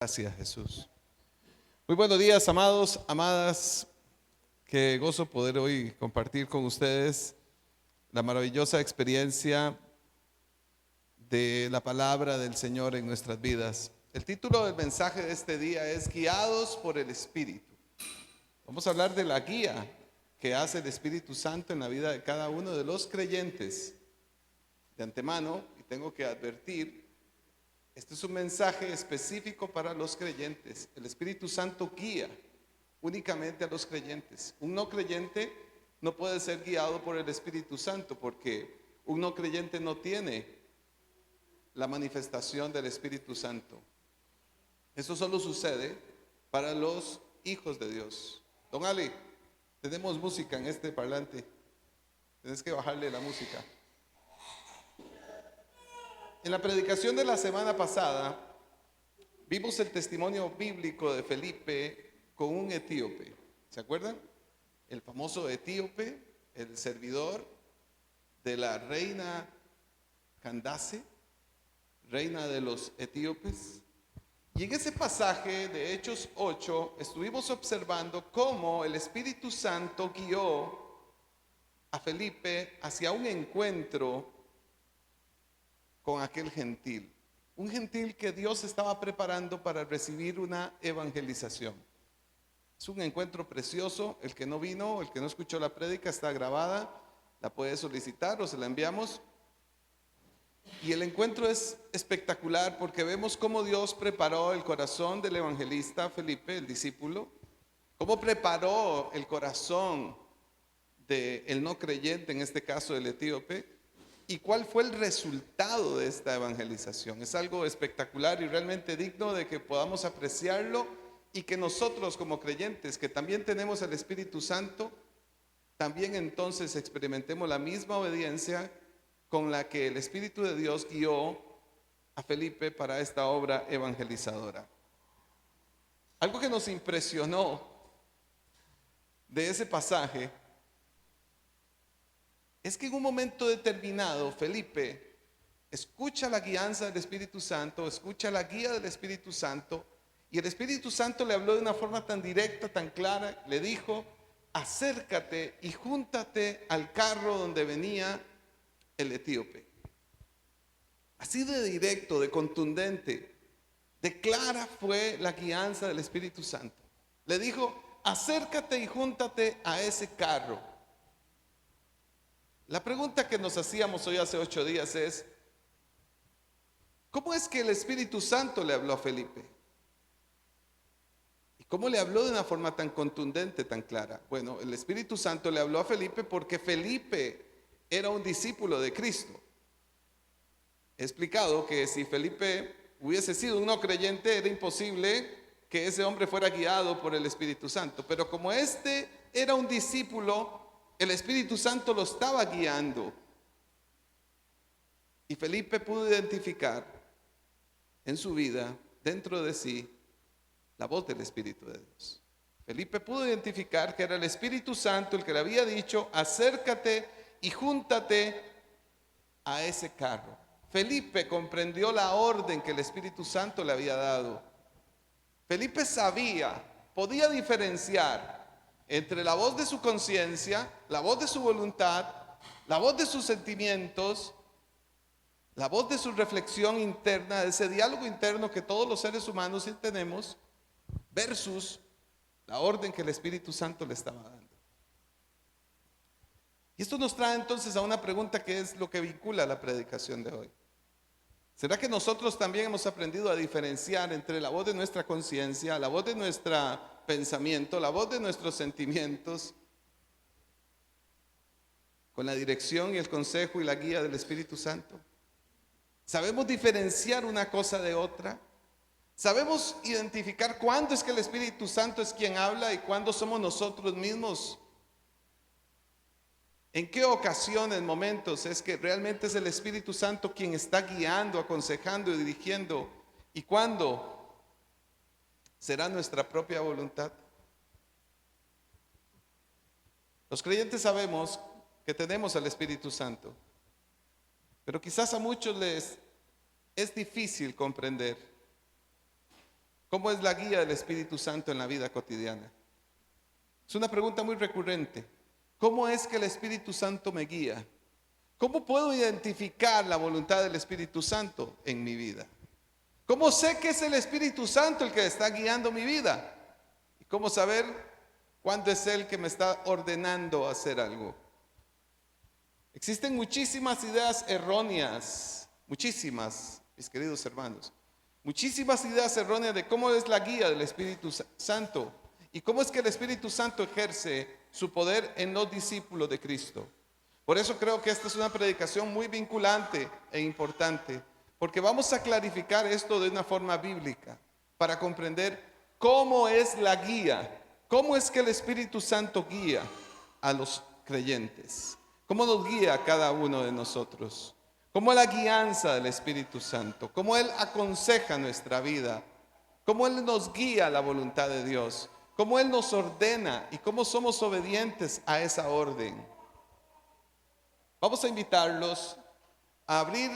Gracias, Jesús. Muy buenos días, amados, amadas. Qué gozo poder hoy compartir con ustedes la maravillosa experiencia de la palabra del Señor en nuestras vidas. El título del mensaje de este día es Guiados por el Espíritu. Vamos a hablar de la guía que hace el Espíritu Santo en la vida de cada uno de los creyentes. De antemano, y tengo que advertir, este es un mensaje específico para los creyentes. El Espíritu Santo guía únicamente a los creyentes. Un no creyente no puede ser guiado por el Espíritu Santo porque un no creyente no tiene la manifestación del Espíritu Santo. Eso solo sucede para los hijos de Dios. Don Ali, tenemos música en este parlante. Tienes que bajarle la música. En la predicación de la semana pasada vimos el testimonio bíblico de Felipe con un etíope. ¿Se acuerdan? El famoso etíope, el servidor de la reina Candace, reina de los etíopes. Y en ese pasaje de Hechos 8 estuvimos observando cómo el Espíritu Santo guió a Felipe hacia un encuentro con aquel gentil, un gentil que Dios estaba preparando para recibir una evangelización. Es un encuentro precioso. El que no vino, el que no escuchó la prédica, está grabada, la puede solicitar o se la enviamos. Y el encuentro es espectacular porque vemos cómo Dios preparó el corazón del evangelista Felipe, el discípulo, cómo preparó el corazón del no creyente, en este caso el etíope. ¿Y cuál fue el resultado de esta evangelización? Es algo espectacular y realmente digno de que podamos apreciarlo y que nosotros como creyentes, que también tenemos el Espíritu Santo, también entonces experimentemos la misma obediencia con la que el Espíritu de Dios guió a Felipe para esta obra evangelizadora. Algo que nos impresionó de ese pasaje es que en un momento determinado Felipe escucha la guianza del Espíritu Santo, escucha la guía del Espíritu Santo, y el Espíritu Santo le habló de una forma tan directa, tan clara. Le dijo: acércate y júntate al carro donde venía el etíope. Así de directo, de contundente, de clara fue la guianza del Espíritu Santo. Le dijo: acércate y júntate a ese carro. La pregunta que nos hacíamos hoy hace 8 días es: ¿cómo es que el Espíritu Santo le habló a Felipe? ¿Y cómo le habló de una forma tan contundente, tan clara? Bueno, el Espíritu Santo le habló a Felipe porque Felipe era un discípulo de Cristo. He explicado que si Felipe hubiese sido un no creyente, era imposible que ese hombre fuera guiado por el Espíritu Santo. Pero como este era un discípulo, el Espíritu Santo lo estaba guiando. Y Felipe pudo identificar en su vida, dentro de sí, la voz del Espíritu de Dios. Felipe pudo identificar que era el Espíritu Santo el que le había dicho: acércate y júntate a ese carro. Felipe comprendió la orden que el Espíritu Santo le había dado. Felipe sabía, podía diferenciar entre la voz de su conciencia, la voz de su voluntad, la voz de sus sentimientos, la voz de su reflexión interna, de ese diálogo interno que todos los seres humanos tenemos, versus la orden que el Espíritu Santo le estaba dando. Y esto nos trae entonces a una pregunta que es lo que vincula la predicación de hoy. ¿Será que nosotros también hemos aprendido a diferenciar entre la voz de nuestra conciencia, la voz de nuestro pensamiento, la voz de nuestros sentimientos, con la dirección y el consejo y la guía del Espíritu Santo? ¿Sabemos diferenciar una cosa de otra? ¿Sabemos identificar cuándo es que el Espíritu Santo es quien habla y cuándo somos nosotros mismos? ¿En qué ocasiones, momentos es que realmente es el Espíritu Santo quien está guiando, aconsejando y dirigiendo? ¿Y cuándo será nuestra propia voluntad? Los creyentes sabemos que tenemos al Espíritu Santo, pero quizás a muchos les es difícil comprender ¿Cómo es la guía del Espíritu Santo en la vida cotidiana? Es una pregunta muy recurrente. ¿Cómo es que el Espíritu Santo me guía? ¿Cómo puedo identificar la voluntad del Espíritu Santo en mi vida? ¿Cómo sé que es el Espíritu Santo el que está guiando mi vida? ¿Y cómo saber cuándo es Él que me está ordenando hacer algo? Existen muchísimas ideas erróneas, muchísimas, mis queridos hermanos, muchísimas ideas erróneas de cómo es la guía del Espíritu Santo y cómo es que el Espíritu Santo ejerce su poder en los discípulos de Cristo. Por eso creo que esta es una predicación muy vinculante e importante, porque vamos a clarificar esto de una forma bíblica para comprender cómo es la guía, cómo es que el Espíritu Santo guía a los creyentes, cómo nos guía a cada uno de nosotros, cómo es la guianza del Espíritu Santo, cómo Él aconseja nuestra vida, cómo Él nos guía a la voluntad de Dios, cómo Él nos ordena y cómo somos obedientes a esa orden. Vamos a invitarlos a abrir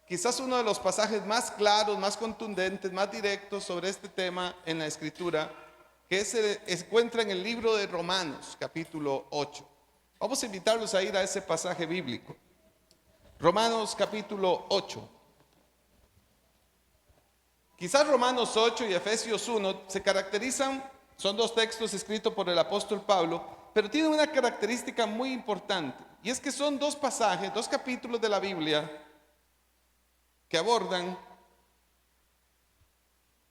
quizás uno de los pasajes más claros, más contundentes, más directos sobre este tema en la Escritura, que se encuentra en el libro de Romanos, capítulo 8. Vamos a invitarlos a ir a ese pasaje bíblico. Romanos, capítulo 8. Quizás Romanos 8 y Efesios 1 se caracterizan, son dos textos escritos por el apóstol Pablo, pero tienen una característica muy importante, y es que son dos pasajes, dos capítulos de la Biblia que abordan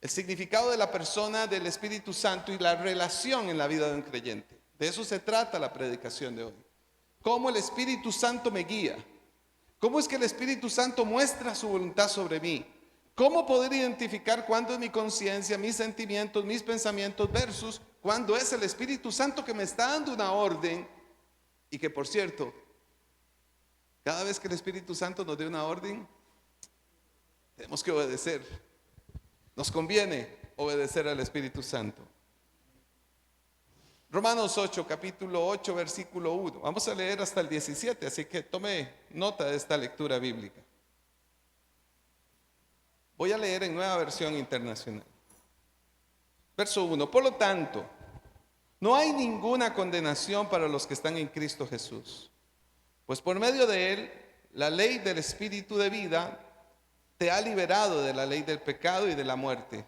el significado de la persona del Espíritu Santo y la relación en la vida de un creyente. De eso se trata la predicación de hoy. Cómo el Espíritu Santo me guía. Cómo es que el Espíritu Santo muestra su voluntad sobre mí. Cómo poder identificar cuándo es mi conciencia, mis sentimientos, mis pensamientos versus cuándo es el Espíritu Santo que me está dando una orden. Y que, por cierto, cada vez que el Espíritu Santo nos dé una orden, tenemos que obedecer. Nos conviene obedecer al Espíritu Santo. Romanos 8, capítulo 8, versículo 1. Vamos a leer hasta el 17, así que tome nota de esta lectura bíblica. Voy a leer en Nueva Versión Internacional. Verso 1. Por lo tanto, no hay ninguna condenación para los que están en Cristo Jesús. Pues por medio de Él, la ley del Espíritu de vida te ha liberado de la ley del pecado y de la muerte.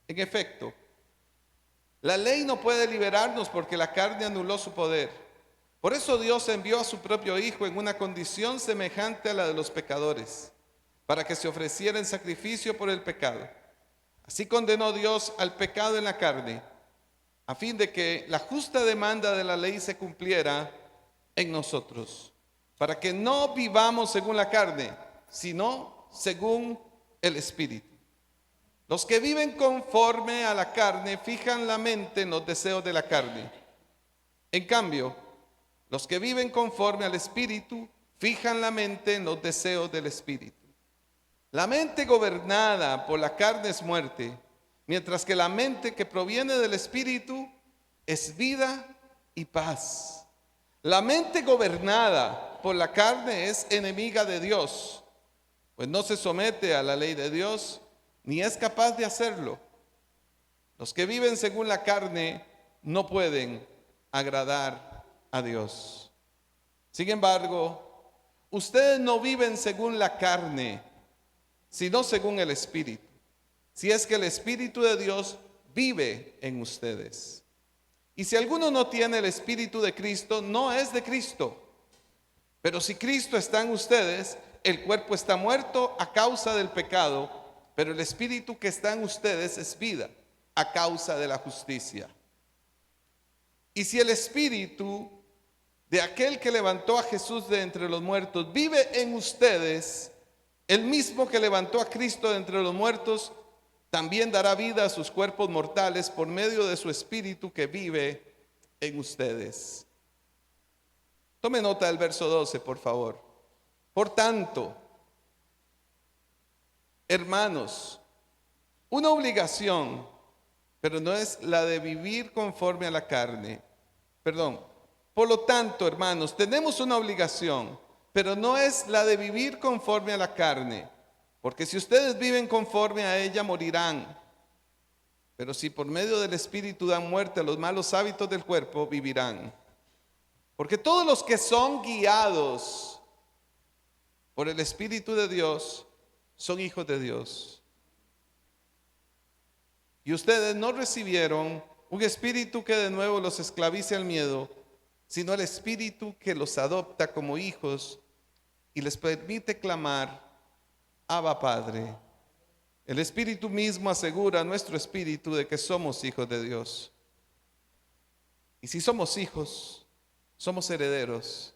En efecto, la ley no puede liberarnos porque la carne anuló su poder. Por eso Dios envió a su propio Hijo en una condición semejante a la de los pecadores, para que se ofreciera en sacrificio por el pecado. Así condenó Dios al pecado en la carne, a fin de que la justa demanda de la ley se cumpliera en nosotros, para que no vivamos según la carne, sino según el Espíritu. Los que viven conforme a la carne fijan la mente en los deseos de la carne. En cambio, los que viven conforme al Espíritu fijan la mente en los deseos del Espíritu. La mente gobernada por la carne es muerte, mientras que la mente que proviene del Espíritu es vida y paz. La mente gobernada por la carne es enemiga de Dios, pues no se somete a la ley de Dios, ni es capaz de hacerlo. Los que viven según la carne no pueden agradar a Dios. Sin embargo, ustedes no viven según la carne, sino según el Espíritu, si es que el Espíritu de Dios vive en ustedes. Y si alguno no tiene el Espíritu de Cristo, no es de Cristo. Pero si Cristo está en ustedes, el cuerpo está muerto a causa del pecado, pero el Espíritu que está en ustedes es vida a causa de la justicia. Y si el Espíritu de aquel que levantó a Jesús de entre los muertos vive en ustedes, el mismo que levantó a Cristo de entre los muertos también dará vida a sus cuerpos mortales por medio de su Espíritu que vive en ustedes. Tome nota del verso 12, por favor. Por tanto, hermanos, una obligación, pero no es la de vivir conforme a la carne. Por lo tanto, hermanos, tenemos una obligación, pero no es la de vivir conforme a la carne, Porque si ustedes viven conforme a ella, morirán. Pero si por medio del Espíritu dan muerte a los malos hábitos del cuerpo, vivirán. Porque todos los que son guiados por el Espíritu de Dios son hijos de Dios. Y ustedes no recibieron un espíritu que de nuevo los esclavice al miedo, sino el Espíritu que los adopta como hijos y les permite clamar: Abba, Padre. El Espíritu mismo asegura a nuestro espíritu de que somos hijos de Dios. Y si somos hijos, somos herederos,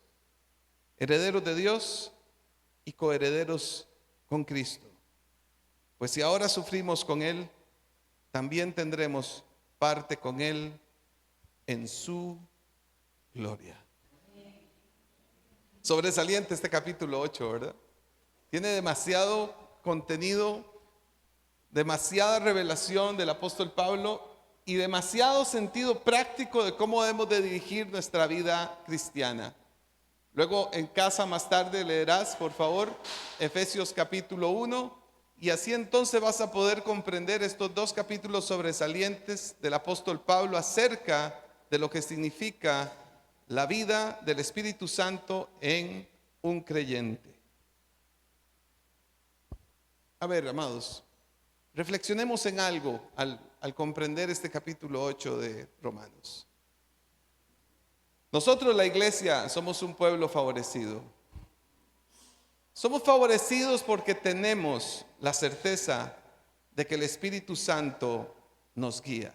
herederos de Dios y coherederos con Cristo. Pues si ahora sufrimos con Él, también tendremos parte con Él en su gloria. Sobresaliente este capítulo 8, ¿verdad? Tiene demasiado contenido, demasiada revelación del apóstol Pablo y demasiado sentido práctico de cómo debemos de dirigir nuestra vida cristiana. Luego en casa más tarde leerás, por favor, Efesios capítulo 1, y así entonces vas a poder comprender estos dos capítulos sobresalientes del apóstol Pablo acerca de lo que significa la vida del Espíritu Santo en un creyente. A ver, amados, reflexionemos en algo al comprender este capítulo 8 de Romanos. Nosotros, la iglesia, somos un pueblo favorecido. Somos favorecidos porque tenemos la certeza de que el Espíritu Santo nos guía.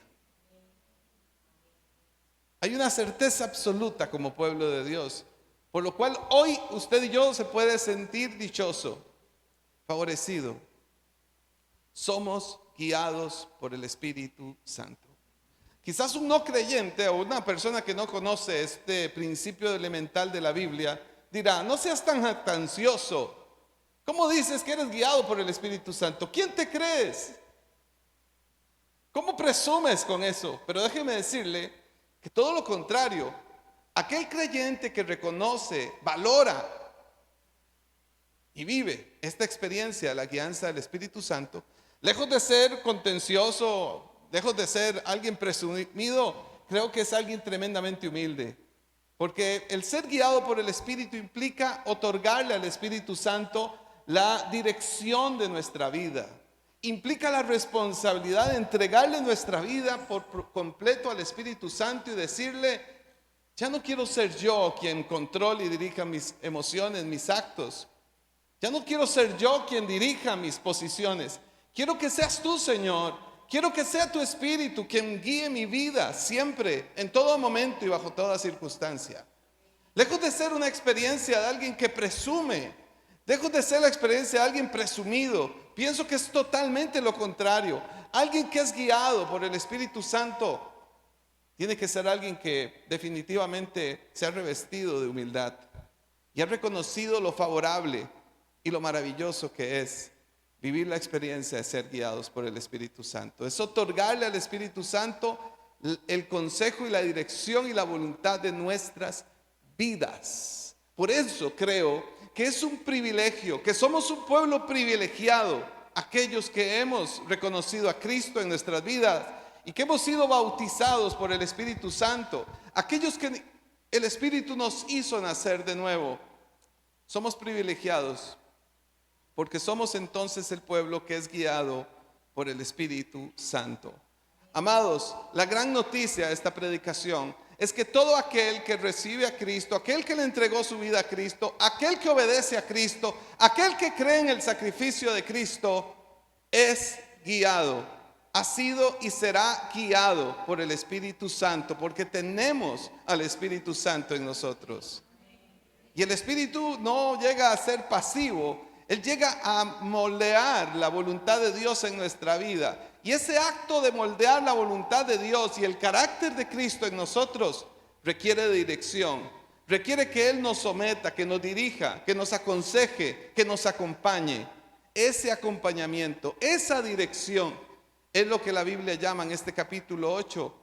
Hay una certeza absoluta como pueblo de Dios, por lo cual hoy usted y yo se puede sentir dichoso, favorecido. Somos guiados por el Espíritu Santo. Quizás un no creyente o una persona que no conoce este principio elemental de la Biblia dirá: no seas tan jactancioso. ¿Cómo dices que eres guiado por el Espíritu Santo? ¿Quién te crees? ¿Cómo presumes con eso? Pero déjeme decirle que todo lo contrario, aquel creyente que reconoce, valora y vive esta experiencia de la guianza del Espíritu Santo, lejos de ser contencioso, lejos de ser alguien presumido, creo que es alguien tremendamente humilde. Porque el ser guiado por el Espíritu implica otorgarle al Espíritu Santo la dirección de nuestra vida. Implica la responsabilidad de entregarle nuestra vida por completo al Espíritu Santo y decirle: ya no quiero ser yo quien controle y dirija mis emociones, mis actos. Ya no quiero ser yo quien dirija mis posiciones. Quiero que seas tú, Señor. Quiero que sea tu Espíritu quien guíe mi vida siempre, en todo momento y bajo toda circunstancia. Lejos de ser una experiencia de alguien que presume, lejos de ser la experiencia de alguien presumido, pienso que es totalmente lo contrario. Alguien que es guiado por el Espíritu Santo tiene que ser alguien que definitivamente se ha revestido de humildad y ha reconocido lo favorable y lo maravilloso que es vivir la experiencia de ser guiados por el Espíritu Santo. Es otorgarle al Espíritu Santo el consejo y la dirección y la voluntad de nuestras vidas. Por eso creo que es un privilegio, que somos un pueblo privilegiado, aquellos que hemos reconocido a Cristo en nuestras vidas y que hemos sido bautizados por el Espíritu Santo, aquellos que el Espíritu nos hizo nacer de nuevo. Somos privilegiados porque somos entonces el pueblo que es guiado por el Espíritu Santo. Amados, la gran noticia de esta predicación es que todo aquel que recibe a Cristo, aquel que le entregó su vida a Cristo, aquel que obedece a Cristo, aquel que cree en el sacrificio de Cristo, es guiado, ha sido y será guiado por el Espíritu Santo, porque tenemos al Espíritu Santo en nosotros. Y el Espíritu no llega a ser pasivo, Él llega a moldear la voluntad de Dios en nuestra vida. Y ese acto de moldear la voluntad de Dios y el carácter de Cristo en nosotros requiere de dirección. Requiere que Él nos someta, que nos dirija, que nos aconseje, que nos acompañe. Ese acompañamiento, esa dirección es lo que la Biblia llama en este capítulo 8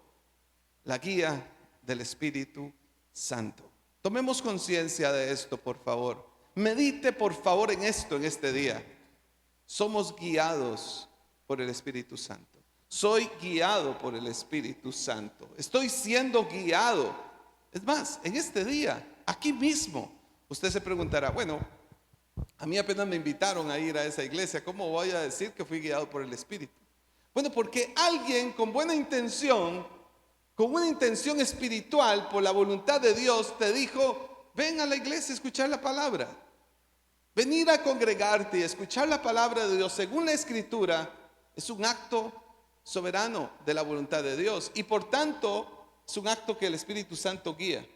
la guía del Espíritu Santo. Tomemos conciencia de esto, por favor. Medite, por favor, en esto en este día. somos guiados por el Espíritu Santo. Soy guiado por el Espíritu Santo. Estoy siendo guiado. Es más, en este día, aquí mismo, usted se preguntará, bueno, a mí apenas me invitaron a ir a esa iglesia, ¿cómo voy a decir que fui guiado por el Espíritu? Bueno, porque alguien con buena intención, con una intención espiritual, por la voluntad de Dios, te dijo, ven a la iglesia a escuchar la palabra. Venir a congregarte y escuchar la palabra de Dios según la Escritura es un acto soberano de la voluntad de Dios y por tanto es un acto que el Espíritu Santo guía.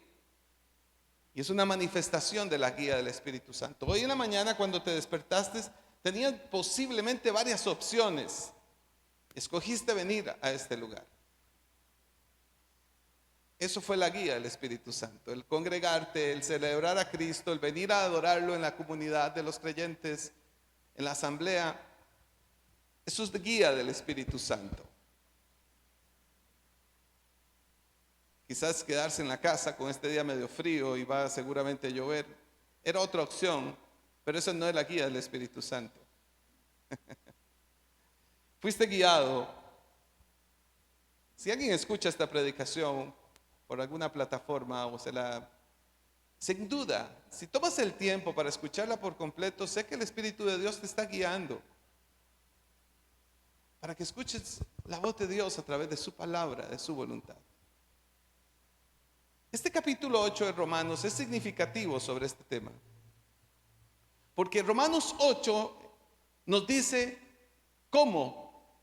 Y es una manifestación de la guía del Espíritu Santo. Hoy en la mañana cuando te despertaste tenías posiblemente varias opciones. Escogiste venir a este lugar. Eso fue la guía del Espíritu Santo, el congregarte, el celebrar a Cristo, el venir a adorarlo en la comunidad de los creyentes, en la asamblea. Eso es la guía del Espíritu Santo. Quizás quedarse en la casa con este día medio frío y va seguramente a llover. Era otra opción, pero esa no es la guía del Espíritu Santo. Fuiste guiado. Si alguien escucha esta predicación por alguna plataforma o sin duda, si tomas el tiempo para escucharla por completo, sé que el Espíritu de Dios te está guiando para que escuches la voz de Dios a través de su palabra, de su voluntad. Este capítulo 8 de Romanos es significativo sobre este tema, porque Romanos 8 nos dice cómo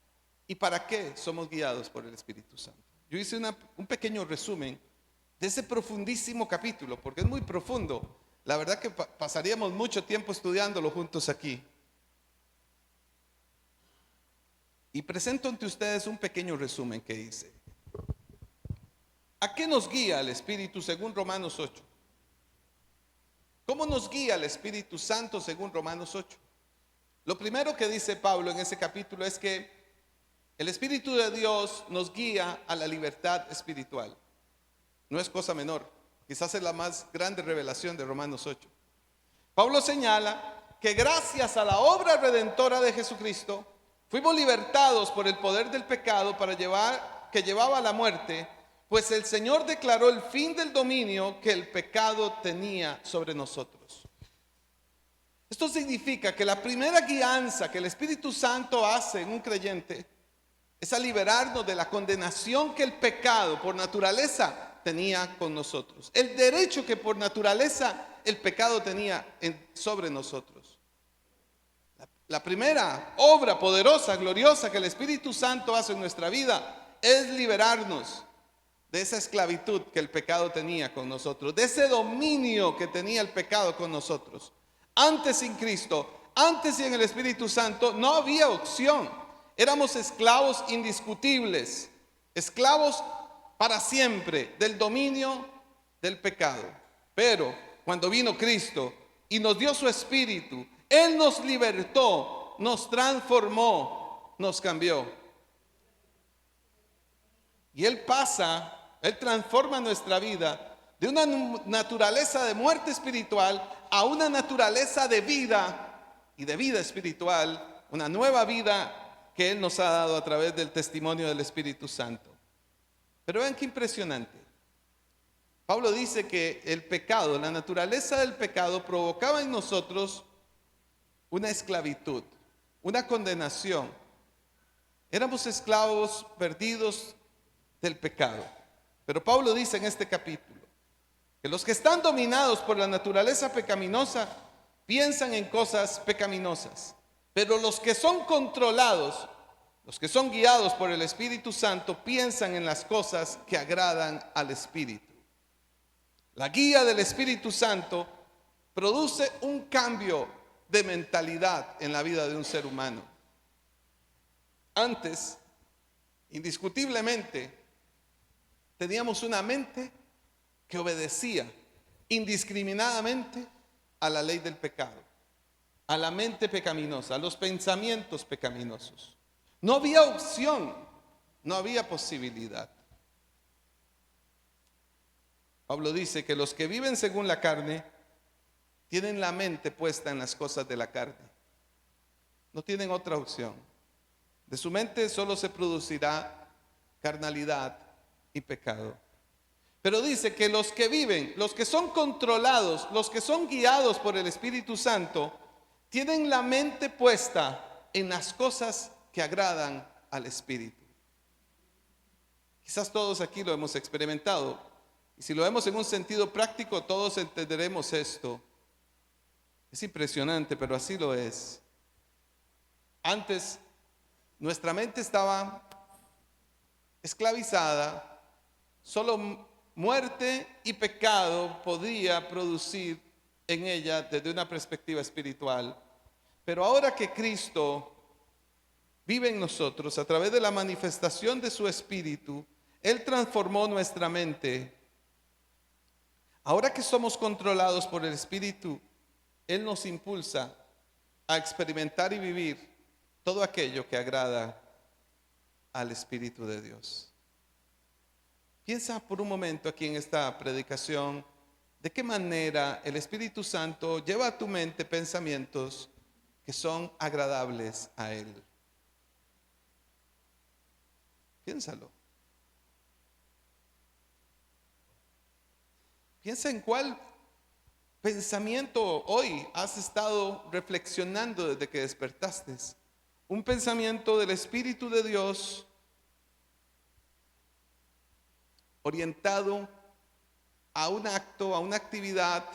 y para qué somos guiados por el Espíritu Santo. Yo hice un pequeño resumen de ese profundísimo capítulo, porque es muy profundo. La verdad que pasaríamos mucho tiempo estudiándolo juntos aquí. Y presento ante ustedes un pequeño resumen que hice. ¿A qué nos guía el Espíritu según Romanos 8? ¿Cómo nos guía el Espíritu Santo según Romanos 8? Lo primero que dice Pablo en ese capítulo es que el Espíritu de Dios nos guía a la libertad espiritual. No es cosa menor. Quizás es la más grande revelación de Romanos 8. Pablo señala que gracias a la obra redentora de Jesucristo, fuimos libertados por el poder del pecado que llevaba a la muerte, pues el Señor declaró el fin del dominio que el pecado tenía sobre nosotros. Esto significa que la primera guianza que el Espíritu Santo hace en un creyente es a liberarnos de la condenación que el pecado por naturaleza tenía con nosotros. El derecho que por naturaleza el pecado tenía sobre nosotros. La primera obra poderosa, gloriosa que el Espíritu Santo hace en nuestra vida es liberarnos de esa esclavitud que el pecado tenía con nosotros, de ese dominio que tenía el pecado con nosotros. Antes sin Cristo, antes sin el Espíritu Santo, no había opción. Éramos esclavos indiscutibles, esclavos para siempre del dominio del pecado. Pero cuando vino Cristo y nos dio su Espíritu, Él nos libertó, nos transformó, nos cambió. Y Él transforma nuestra vida de una naturaleza de muerte espiritual a una naturaleza de vida y de vida espiritual, una nueva vida que Él nos ha dado a través del testimonio del Espíritu Santo. Pero vean qué impresionante. Pablo dice que el pecado, la naturaleza del pecado provocaba en nosotros una esclavitud, una condenación. Éramos esclavos perdidos del pecado. Pero Pablo dice en este capítulo que los que están dominados por la naturaleza pecaminosa piensan en cosas pecaminosas. Pero los que son controlados, los que son guiados por el Espíritu Santo, piensan en las cosas que agradan al Espíritu. La guía del Espíritu Santo produce un cambio de mentalidad en la vida de un ser humano. Antes, indiscutiblemente, teníamos una mente que obedecía indiscriminadamente a la ley del pecado, a la mente pecaminosa, a los pensamientos pecaminosos. No había opción, no había posibilidad. Pablo dice que los que viven según la carne tienen la mente puesta en las cosas de la carne. No tienen otra opción. De su mente solo se producirá carnalidad y pecado. Pero dice que los que viven, los que son controlados, los que son guiados por el Espíritu Santo, tienen la mente puesta en las cosas que agradan al Espíritu. Quizás todos aquí lo hemos experimentado. Y si lo vemos en un sentido práctico, todos entenderemos esto. Es impresionante, pero así lo es. Antes, nuestra mente estaba esclavizada. Solo muerte y pecado podía producir en ella desde una perspectiva espiritual. Pero ahora que Cristo vive en nosotros a través de la manifestación de su Espíritu, Él transformó nuestra mente. Ahora que somos controlados por el Espíritu, Él nos impulsa a experimentar y vivir todo aquello que agrada al Espíritu de Dios. Piensa por un momento aquí en esta predicación de qué manera el Espíritu Santo lleva a tu mente pensamientos que son agradables a Él. Piénsalo. Piensa en cuál pensamiento hoy has estado reflexionando desde que despertaste. Un pensamiento del Espíritu de Dios orientado a un acto, a una actividad,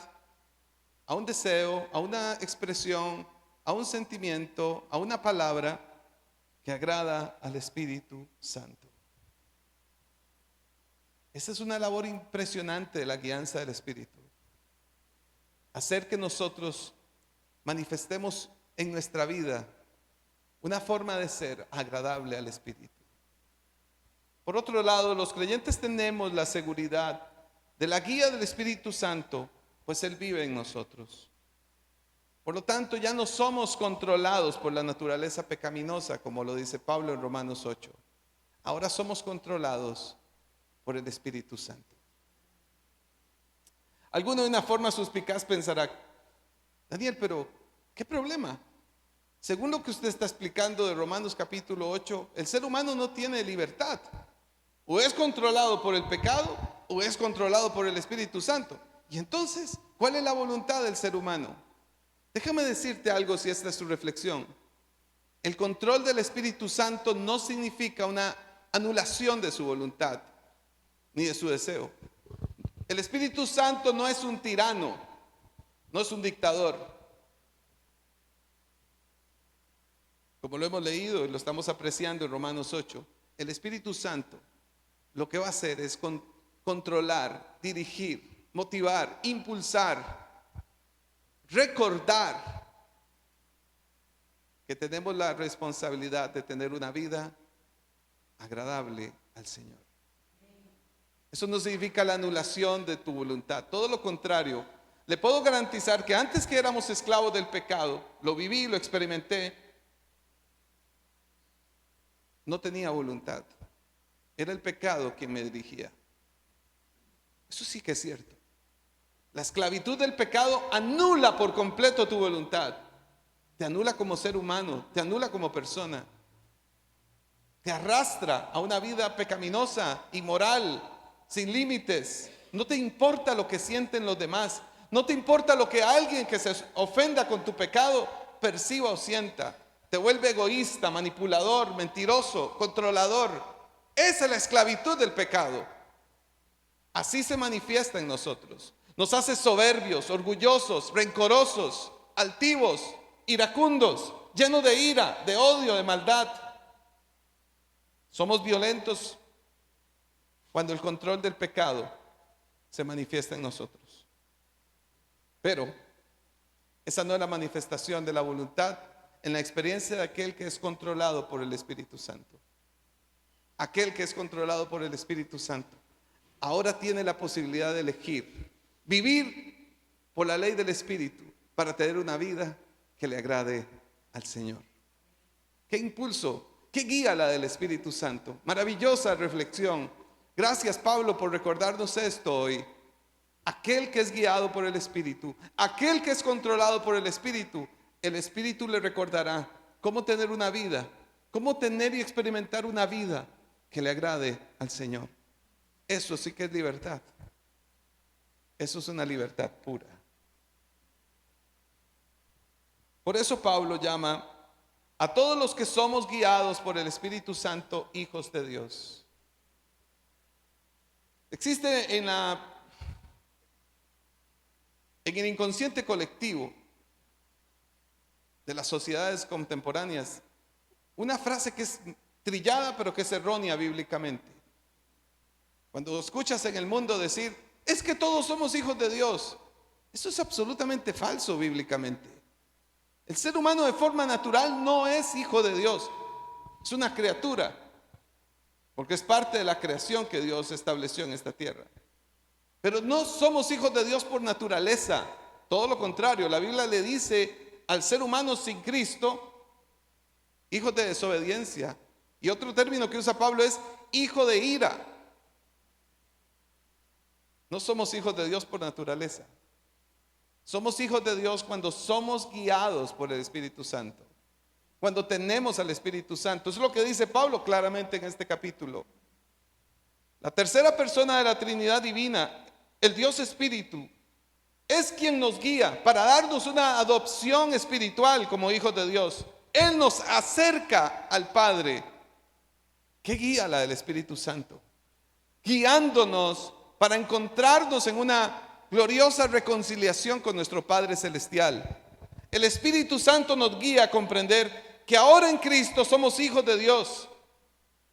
a un deseo, a una expresión, a un sentimiento, a una palabra que agrada al Espíritu Santo. Esa es una labor impresionante de la guianza del Espíritu. Hacer que nosotros manifestemos en nuestra vida una forma de ser agradable al Espíritu. Por otro lado, los creyentes tenemos la seguridad de la guía del Espíritu Santo, pues Él vive en nosotros. Por lo tanto, ya no somos controlados por la naturaleza pecaminosa, como lo dice Pablo en Romanos 8. Ahora somos controlados por el Espíritu Santo. Alguno de una forma suspicaz pensará: Daniel, pero ¿qué problema? Según lo que usted está explicando de Romanos capítulo 8, el ser humano no tiene libertad. O es controlado por el pecado o es controlado por el Espíritu Santo. Y entonces, ¿cuál es la voluntad del ser humano? Déjame decirte algo si esta es tu reflexión. El control del Espíritu Santo no significa una anulación de su voluntad ni de su deseo. El Espíritu Santo no es un tirano, no es un dictador. Como lo hemos leído y lo estamos apreciando en Romanos 8, el Espíritu Santo lo que va a hacer es controlar, dirigir, motivar, impulsar, recordar que tenemos la responsabilidad de tener una vida agradable al Señor. Eso no significa la anulación de tu voluntad, todo lo contrario. Le puedo garantizar que antes que éramos esclavos del pecado, lo viví, lo experimenté, no tenía voluntad. Era el pecado quien me dirigía. Eso sí que es cierto. La esclavitud del pecado anula por completo tu voluntad. Te anula como ser humano, te anula como persona. Te arrastra a una vida pecaminosa, inmoral, sin límites. No te importa lo que sienten los demás. No te importa lo que alguien que se ofenda con tu pecado perciba o sienta. Te vuelve egoísta, manipulador, mentiroso, controlador. Esa es la esclavitud del pecado. Así se manifiesta en nosotros. Nos hace soberbios, orgullosos, rencorosos, altivos, iracundos, llenos de ira, de odio, de maldad. Somos violentos cuando el control del pecado se manifiesta en nosotros. Pero esa no es la manifestación de la voluntad en la experiencia de aquel que es controlado por el Espíritu Santo. Aquel que es controlado por el Espíritu Santo ahora tiene la posibilidad de elegir vivir por la ley del Espíritu para tener una vida que le agrade al Señor. ¿Qué impulso, qué guía la del Espíritu Santo? Maravillosa reflexión. Gracias, Pablo, por recordarnos esto hoy. Aquel que es guiado por el Espíritu, aquel que es controlado por el Espíritu le recordará cómo tener una vida, cómo tener y experimentar una vida que le agrade al Señor. Eso sí que es libertad. Eso es una libertad pura. Por eso Pablo llama a todos los que somos guiados por el Espíritu Santo hijos de Dios. Existe en el inconsciente colectivo de las sociedades contemporáneas una frase que es trillada pero que es errónea bíblicamente. Cuando escuchas en el mundo decir, es que todos somos hijos de Dios, eso es absolutamente falso bíblicamente. El ser humano de forma natural no es hijo de Dios, es una criatura, porque es parte de la creación que Dios estableció en esta tierra. Pero no somos hijos de Dios por naturaleza, todo lo contrario. La Biblia le dice al ser humano sin Cristo, hijos de desobediencia. Y otro término que usa Pablo es hijo de ira. No somos hijos de Dios por naturaleza. Somos hijos de Dios cuando somos guiados por el Espíritu Santo, cuando tenemos al Espíritu Santo. Eso es lo que dice Pablo claramente en este capítulo. La tercera persona de la Trinidad divina, el Dios Espíritu, es quien nos guía para darnos una adopción espiritual como hijos de Dios. Él nos acerca al Padre. ¿Qué guía la del Espíritu Santo? Guiándonos para encontrarnos en una gloriosa reconciliación con nuestro Padre Celestial. El Espíritu Santo nos guía a comprender que ahora en Cristo somos hijos de Dios.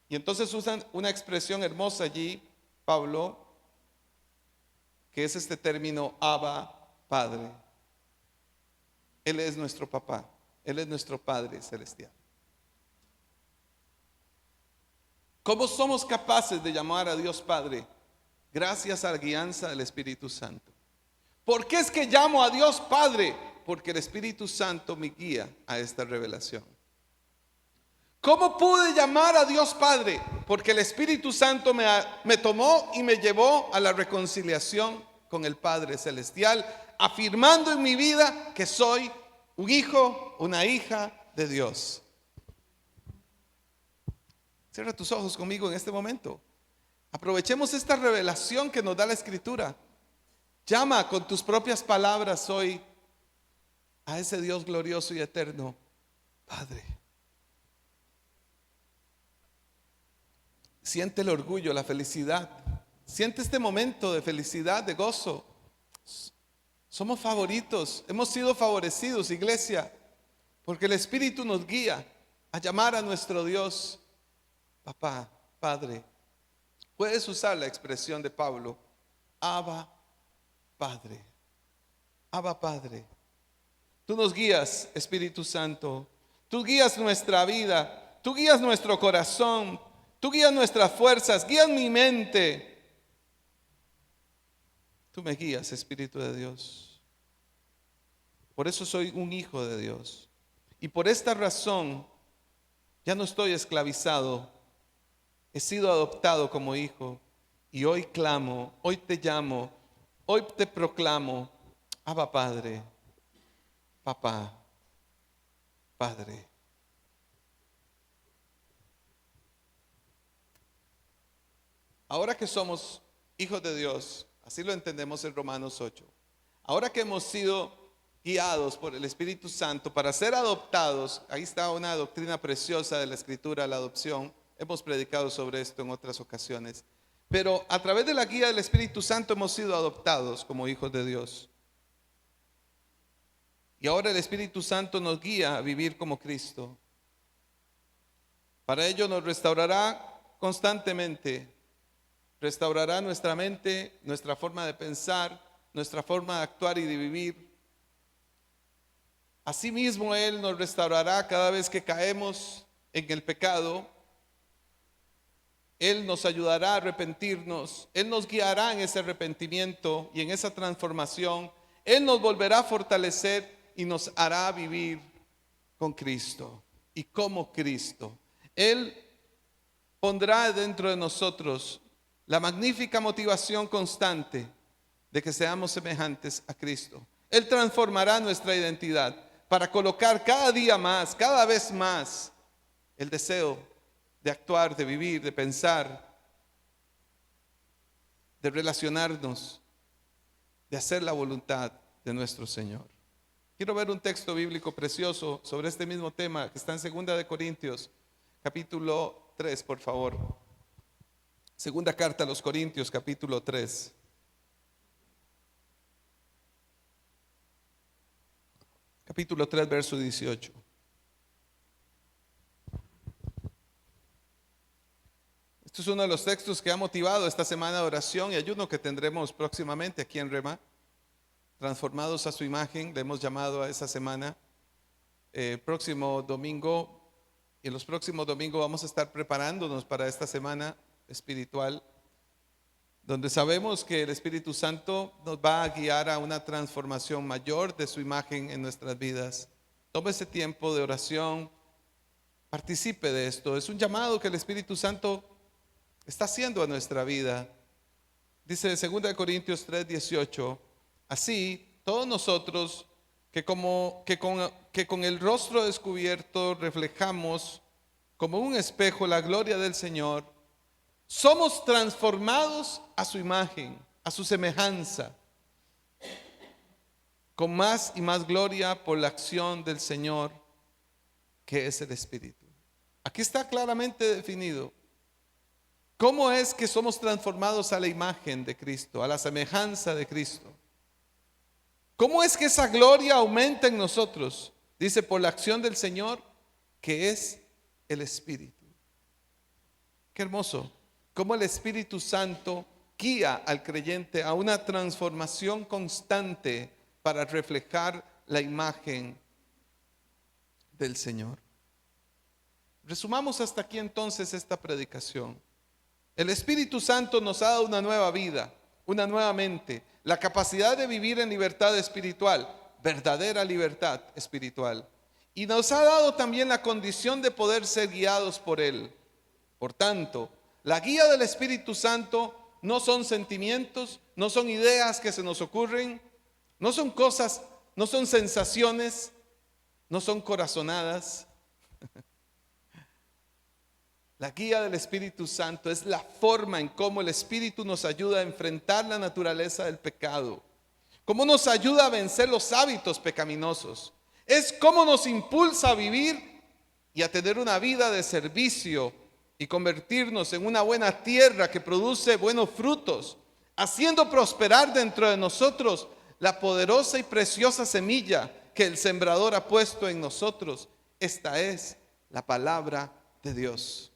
Y entonces usan una expresión hermosa allí, Pablo, que es este término Abba, Padre. Él es nuestro papá, Él es nuestro Padre Celestial. ¿Cómo somos capaces de llamar a Dios Padre? Gracias a la guianza del Espíritu Santo. ¿Por qué es que llamo a Dios Padre? Porque el Espíritu Santo me guía a esta revelación. ¿Cómo pude llamar a Dios Padre? Porque el Espíritu Santo me tomó y me llevó a la reconciliación con el Padre Celestial, afirmando en mi vida que soy un hijo, una hija de Dios. Cierra tus ojos conmigo en este momento. Aprovechemos esta revelación que nos da la Escritura. Llama con tus propias palabras hoy a ese Dios glorioso y eterno, Padre. Siente el orgullo, la felicidad. Siente este momento de felicidad, de gozo. Somos favoritos, hemos sido favorecidos, iglesia, porque el Espíritu nos guía a llamar a nuestro Dios Papá, Padre. Puedes usar la expresión de Pablo, Abba, Padre. Abba, Padre. Tú nos guías, Espíritu Santo. Tú guías nuestra vida. Tú guías nuestro corazón. Tú guías nuestras fuerzas. Guías mi mente. Tú me guías, Espíritu de Dios. Por eso soy un hijo de Dios. Y por esta razón ya no estoy esclavizado. He sido adoptado como hijo. Y hoy clamo, hoy te llamo, hoy te proclamo, Abba Padre, Papá, Padre. Ahora que somos hijos de Dios, así lo entendemos en Romanos 8. Ahora que hemos sido guiados por el Espíritu Santo para ser adoptados, ahí está una doctrina preciosa de la Escritura, la adopción. Hemos predicado sobre esto en otras ocasiones. Pero a través de la guía del Espíritu Santo hemos sido adoptados como hijos de Dios. Y ahora el Espíritu Santo nos guía a vivir como Cristo. Para ello nos restaurará constantemente. Restaurará nuestra mente, nuestra forma de pensar, nuestra forma de actuar y de vivir. Asimismo, Él nos restaurará cada vez que caemos en el pecado. Él nos ayudará a arrepentirnos. Él nos guiará en ese arrepentimiento y en esa transformación. Él nos volverá a fortalecer y nos hará vivir con Cristo y como Cristo. Él pondrá dentro de nosotros la magnífica motivación constante de que seamos semejantes a Cristo. Él transformará nuestra identidad para colocar cada día más, cada vez más, el deseo de actuar, de vivir, de pensar, de relacionarnos, de hacer la voluntad de nuestro Señor. Quiero ver un texto bíblico precioso sobre este mismo tema que está en 2 capítulo 3, por favor. Segunda carta a los Corintios, capítulo 3. Capítulo 3, verso 18. Este es uno de los textos que ha motivado esta semana de oración y ayuno que tendremos próximamente aquí en Rema. Transformados a su imagen, le hemos llamado a esa semana. Próximo domingo, y en los próximos domingos vamos a estar preparándonos para esta semana espiritual, donde sabemos que el Espíritu Santo nos va a guiar a una transformación mayor de su imagen en nuestras vidas. Tome ese tiempo de oración, participe de esto. Es un llamado que el Espíritu Santo está haciendo a nuestra vida. Dice 2 Corintios 3, 18, así todos nosotros que con el rostro descubierto reflejamos como un espejo la gloria del Señor, somos transformados a su imagen, a su semejanza, con más y más gloria por la acción del Señor, que es el Espíritu. Aquí está claramente definido cómo es que somos transformados a la imagen de Cristo, a la semejanza de Cristo. ¿Cómo es que esa gloria aumenta en nosotros? Dice, por la acción del Señor, que es el Espíritu. Qué hermoso. Cómo el Espíritu Santo guía al creyente a una transformación constante para reflejar la imagen del Señor. Resumamos hasta aquí entonces esta predicación. El Espíritu Santo nos ha dado una nueva vida, una nueva mente, la capacidad de vivir en libertad espiritual, verdadera libertad espiritual. Y nos ha dado también la condición de poder ser guiados por Él. Por tanto, la guía del Espíritu Santo no son sentimientos, no son ideas que se nos ocurren, no son cosas, no son sensaciones, no son corazonadas. La guía del Espíritu Santo es la forma en cómo el Espíritu nos ayuda a enfrentar la naturaleza del pecado, cómo nos ayuda a vencer los hábitos pecaminosos, es cómo nos impulsa a vivir y a tener una vida de servicio y convertirnos en una buena tierra que produce buenos frutos, haciendo prosperar dentro de nosotros la poderosa y preciosa semilla que el sembrador ha puesto en nosotros. Esta es la palabra de Dios.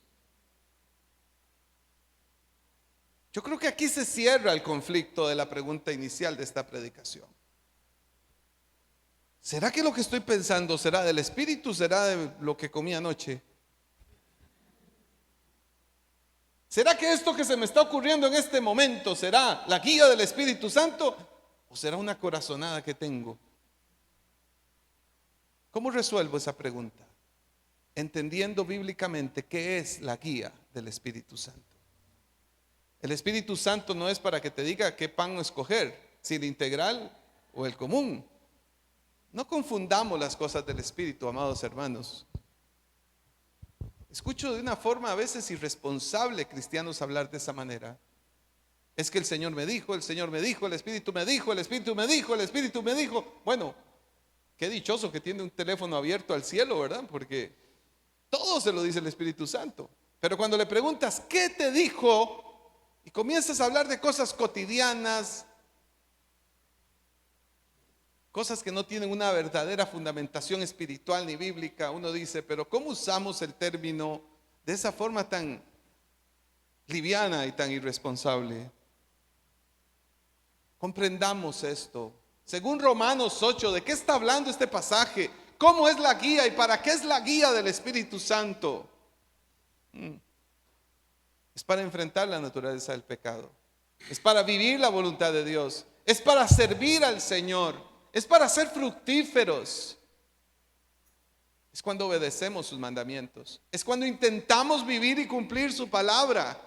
Yo creo que aquí se cierra el conflicto de la pregunta inicial de esta predicación. ¿Será que lo que estoy pensando será del Espíritu? ¿Será de lo que comí anoche? ¿Será que esto que se me está ocurriendo en este momento será la guía del Espíritu Santo? ¿O será una corazonada que tengo? ¿Cómo resuelvo esa pregunta? Entendiendo bíblicamente qué es la guía del Espíritu Santo. El Espíritu Santo no es para que te diga qué pan escoger, si el integral o el común. No confundamos las cosas del Espíritu, amados hermanos. Escucho de una forma a veces irresponsable cristianos hablar de esa manera. Es que el Señor me dijo, el Señor me dijo, el Espíritu me dijo, el Espíritu me dijo, el Espíritu me dijo. Bueno, qué dichoso que tiene un teléfono abierto al cielo, ¿verdad? Porque todo se lo dice el Espíritu Santo. Pero cuando le preguntas, ¿qué te dijo? Y comienzas a hablar de cosas cotidianas, cosas que no tienen una verdadera fundamentación espiritual ni bíblica, uno dice, pero ¿cómo usamos el término de esa forma tan liviana y tan irresponsable? Comprendamos esto. Según Romanos 8, ¿de qué está hablando este pasaje? ¿Cómo es la guía y para qué es la guía del Espíritu Santo? Es para enfrentar la naturaleza del pecado. Es para vivir la voluntad de Dios. Es para servir al Señor. Es para ser fructíferos. Es cuando obedecemos sus mandamientos. Es cuando intentamos vivir y cumplir su palabra.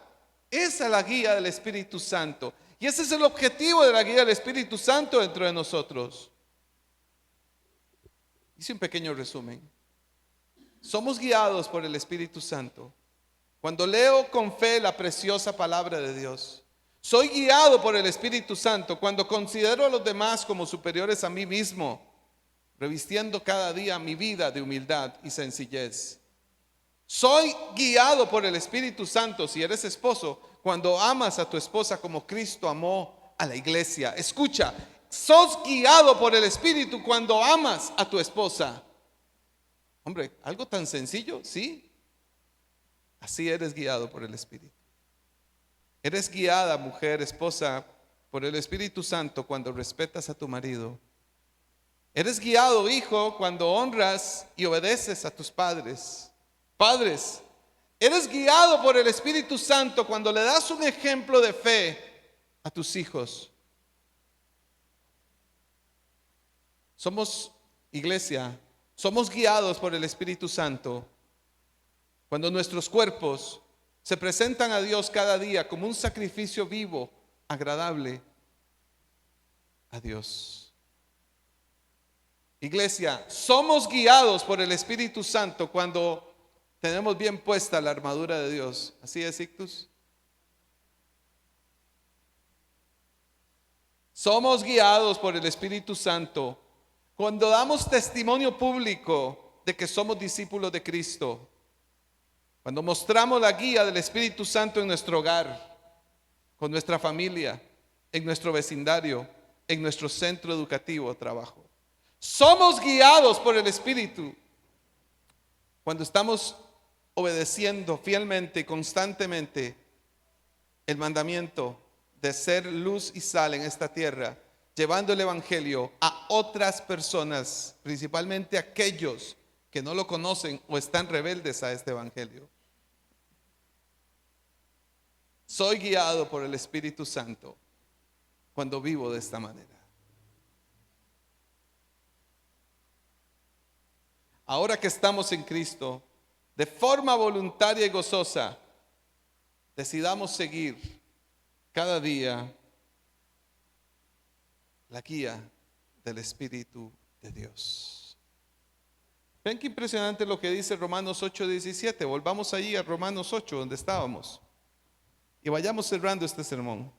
Esa es la guía del Espíritu Santo. Y ese es el objetivo de la guía del Espíritu Santo dentro de nosotros. Hice un pequeño resumen. Somos guiados por el Espíritu Santo cuando leo con fe la preciosa palabra de Dios. Soy guiado por el Espíritu Santo cuando considero a los demás como superiores a mí mismo, revistiendo cada día mi vida de humildad y sencillez. Soy guiado por el Espíritu Santo, si eres esposo, cuando amas a tu esposa como Cristo amó a la iglesia. Escucha, sos guiado por el Espíritu cuando amas a tu esposa. Hombre, algo tan sencillo, ¿sí? Así eres guiado por el Espíritu. Eres guiada, mujer, esposa, por el Espíritu Santo cuando respetas a tu marido. Eres guiado, hijo, cuando honras y obedeces a tus padres. Padres, eres guiado por el Espíritu Santo cuando le das un ejemplo de fe a tus hijos. Somos iglesia, somos guiados por el Espíritu Santo cuando nuestros cuerpos se presentan a Dios cada día como un sacrificio vivo, agradable a Dios. Iglesia, somos guiados por el Espíritu Santo cuando tenemos bien puesta la armadura de Dios. ¿Así es, Ictus? Somos guiados por el Espíritu Santo cuando damos testimonio público de que somos discípulos de Cristo. Cuando mostramos la guía del Espíritu Santo en nuestro hogar, con nuestra familia, en nuestro vecindario, en nuestro centro educativo o trabajo. Somos guiados por el Espíritu cuando estamos obedeciendo fielmente y constantemente el mandamiento de ser luz y sal en esta tierra, llevando el Evangelio a otras personas, principalmente aquellos que no lo conocen o están rebeldes a este Evangelio. Soy guiado por el Espíritu Santo cuando vivo de esta manera. Ahora que estamos en Cristo, de forma voluntaria y gozosa, decidamos seguir cada día la guía del Espíritu de Dios. Ven qué impresionante lo que dice Romanos 8:17. Volvamos allí a Romanos 8, donde estábamos, y vayamos cerrando este sermón.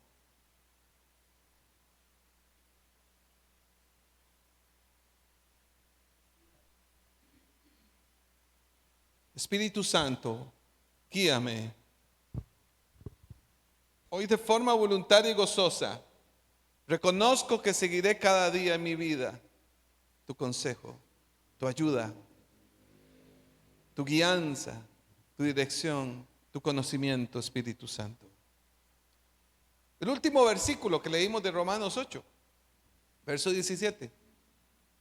Espíritu Santo, guíame hoy de forma voluntaria y gozosa. Reconozco que seguiré cada día en mi vida tu consejo, tu ayuda, tu guianza, tu dirección, tu conocimiento, Espíritu Santo. El último versículo que leímos de Romanos 8, verso 17.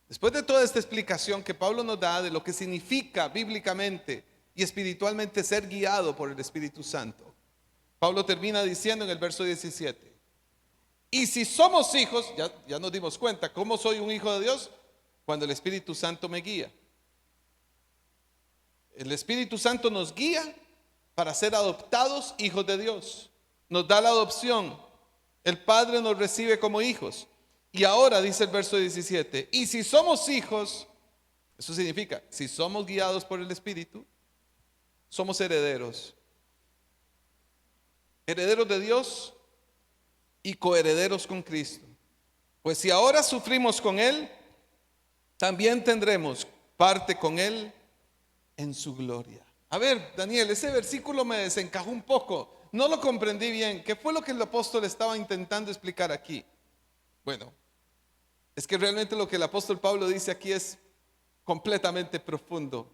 Después de toda esta explicación que Pablo nos da de lo que significa bíblicamente y espiritualmente ser guiado por el Espíritu Santo, Pablo termina diciendo en el verso 17: y si somos hijos, ya nos dimos cuenta, ¿cómo soy un hijo de Dios? Cuando el Espíritu Santo me guía. El Espíritu Santo nos guía para ser adoptados hijos de Dios. Nos da la adopción. El Padre nos recibe como hijos. Y ahora dice el verso 17, y si somos hijos, eso significa, si somos guiados por el Espíritu, somos herederos. Herederos de Dios y coherederos con Cristo. Pues si ahora sufrimos con Él, también tendremos parte con Él en su gloria. A ver, Daniel, ese versículo me desencajó un poco. No lo comprendí bien. ¿Qué fue lo que el apóstol estaba intentando explicar aquí? Bueno, es que realmente lo que el apóstol Pablo dice aquí es completamente profundo.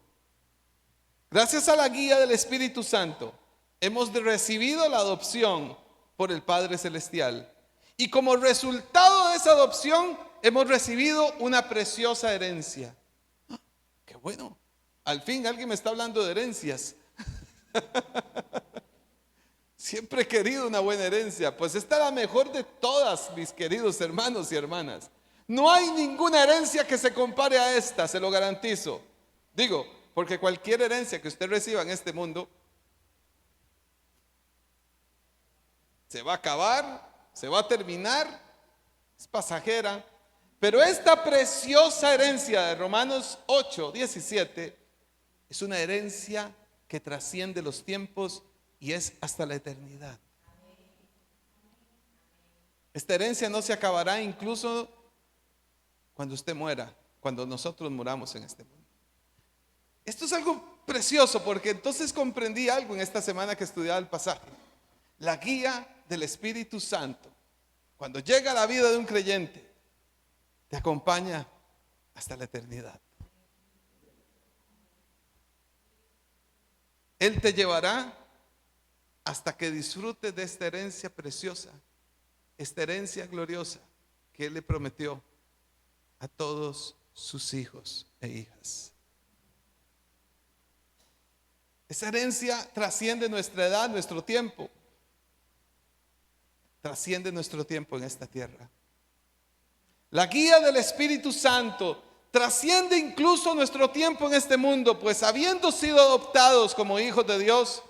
Gracias a la guía del Espíritu Santo, hemos recibido la adopción por el Padre Celestial. Y como resultado de esa adopción, hemos recibido una preciosa herencia. ¡Qué bueno! Al fin alguien me está hablando de herencias. Siempre he querido una buena herencia. Pues esta es la mejor de todas, mis queridos hermanos y hermanas. No hay ninguna herencia que se compare a esta, se lo garantizo. Digo, porque cualquier herencia que usted reciba en este mundo se va a acabar, se va a terminar, es pasajera. Pero esta preciosa herencia de Romanos 8:17 es una herencia que trasciende los tiempos y es hasta la eternidad. Esta herencia no se acabará incluso cuando usted muera, cuando nosotros muramos en este mundo. Esto es algo precioso porque entonces comprendí algo en esta semana que estudiaba el pasaje. La guía del Espíritu Santo, cuando llega a la vida de un creyente, te acompaña hasta la eternidad. Él te llevará hasta que disfrutes de esta herencia preciosa, esta herencia gloriosa que Él le prometió a todos sus hijos e hijas. Esa herencia trasciende nuestra edad, nuestro tiempo. Trasciende nuestro tiempo en esta tierra. La guía del Espíritu Santo trasciende incluso nuestro tiempo en este mundo, pues habiendo sido adoptados como hijos de Dios,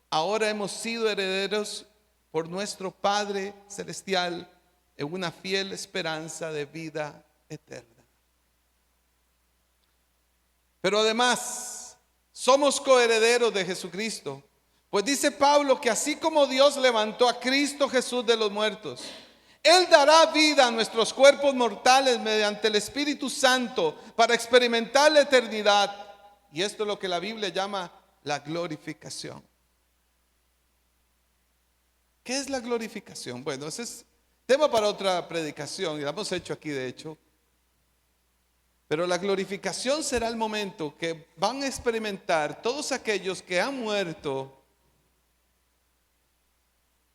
ahora hemos sido herederos por nuestro Padre Celestial en una fiel esperanza de vida eterna. Pero además, somos coherederos de Jesucristo, pues dice Pablo que así como Dios levantó a Cristo Jesús de los muertos, Él dará vida a nuestros cuerpos mortales mediante el Espíritu Santo para experimentar la eternidad. Y esto es lo que la Biblia llama la glorificación. ¿Qué es la glorificación? Bueno, ese es tema para otra predicación y lo hemos hecho aquí de hecho. Pero la glorificación será el momento que van a experimentar todos aquellos que han muerto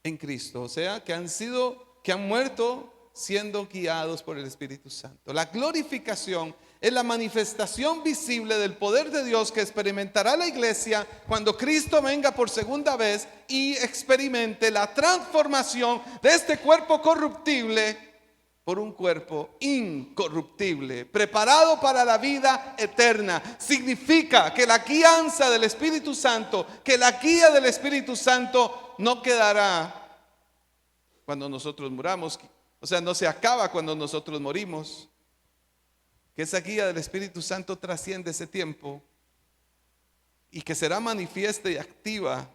en Cristo, o sea, que han muerto siendo guiados por el Espíritu Santo. La glorificación es la manifestación visible del poder de Dios que experimentará la iglesia cuando Cristo venga por segunda vez y experimente la transformación de este cuerpo corruptible por un cuerpo incorruptible, preparado para la vida eterna. Significa que la guianza del Espíritu Santo, que la guía del Espíritu Santo no quedará cuando nosotros muramos, o sea, no se acaba cuando nosotros morimos. Que esa guía del Espíritu Santo trasciende ese tiempo y que será manifiesta y activa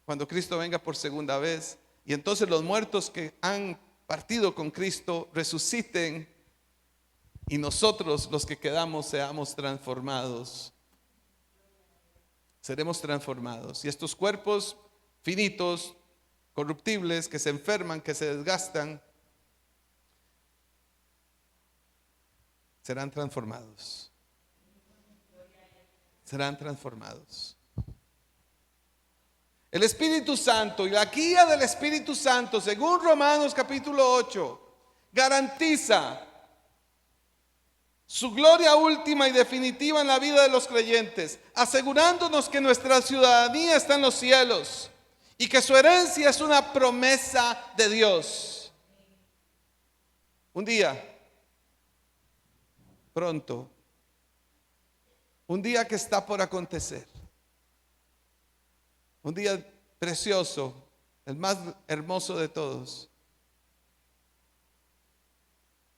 cuando Cristo venga por segunda vez. Y entonces los muertos que han partido con Cristo resuciten y nosotros los que quedamos seamos transformados. Seremos transformados. Y estos cuerpos finitos, corruptibles, que se enferman, que se desgastan, serán transformados. Serán transformados. El Espíritu Santo y la guía del Espíritu Santo, según Romanos capítulo 8, garantiza su gloria última y definitiva en la vida de los creyentes, asegurándonos que nuestra ciudadanía está en los cielos y que su herencia es una promesa de Dios. Un día, pronto, un día que está por acontecer, un día precioso, el más hermoso de todos,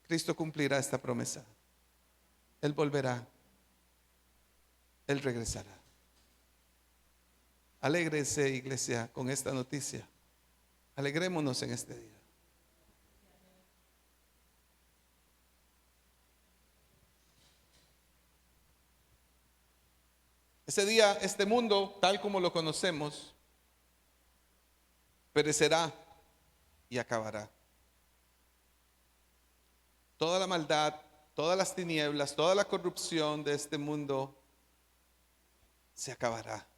Cristo cumplirá esta promesa. Él volverá, Él regresará. Alégrese, iglesia, con esta noticia. Alegrémonos en este día. Ese día, este mundo, tal como lo conocemos, perecerá y acabará. Toda la maldad, todas las tinieblas, toda la corrupción de este mundo se acabará.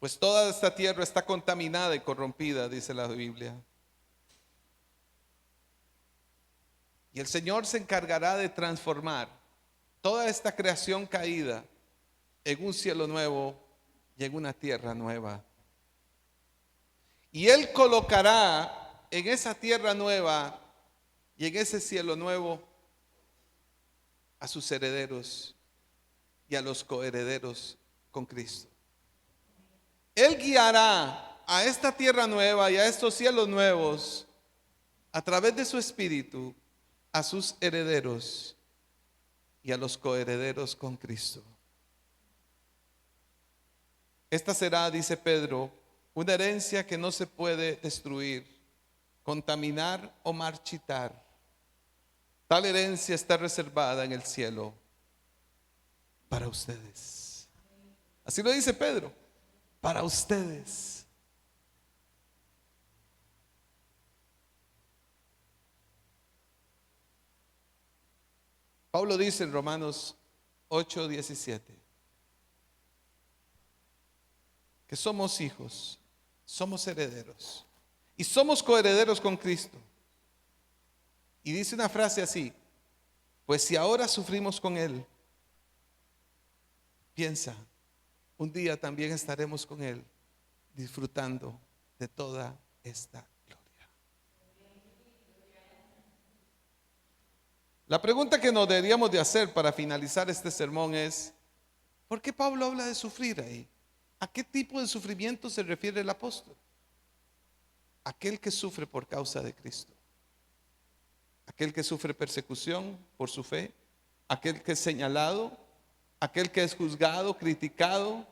Pues toda esta tierra está contaminada y corrompida, dice la Biblia. Y el Señor se encargará de transformar toda esta creación caída en un cielo nuevo y en una tierra nueva. Y Él colocará en esa tierra nueva y en ese cielo nuevo a sus herederos y a los coherederos con Cristo. Él guiará a esta tierra nueva y a estos cielos nuevos a través de su Espíritu a sus herederos y a los coherederos con Cristo. Esta será, dice Pedro, una herencia que no se puede destruir, contaminar o marchitar. Tal herencia está reservada en el cielo para ustedes. Así lo dice Pedro, para ustedes. Pablo dice en Romanos 8:17 que somos hijos, somos herederos y somos coherederos con Cristo. Y dice una frase así: pues si ahora sufrimos con Él, piensa, un día también estaremos con Él disfrutando de toda esta gloria. La pregunta que nos deberíamos de hacer para finalizar este sermón es: ¿por qué Pablo habla de sufrir ahí? ¿A qué tipo de sufrimiento se refiere el apóstol? Aquel que sufre por causa de Cristo. Aquel que sufre persecución por su fe, aquel que es señalado, aquel que es juzgado, criticado,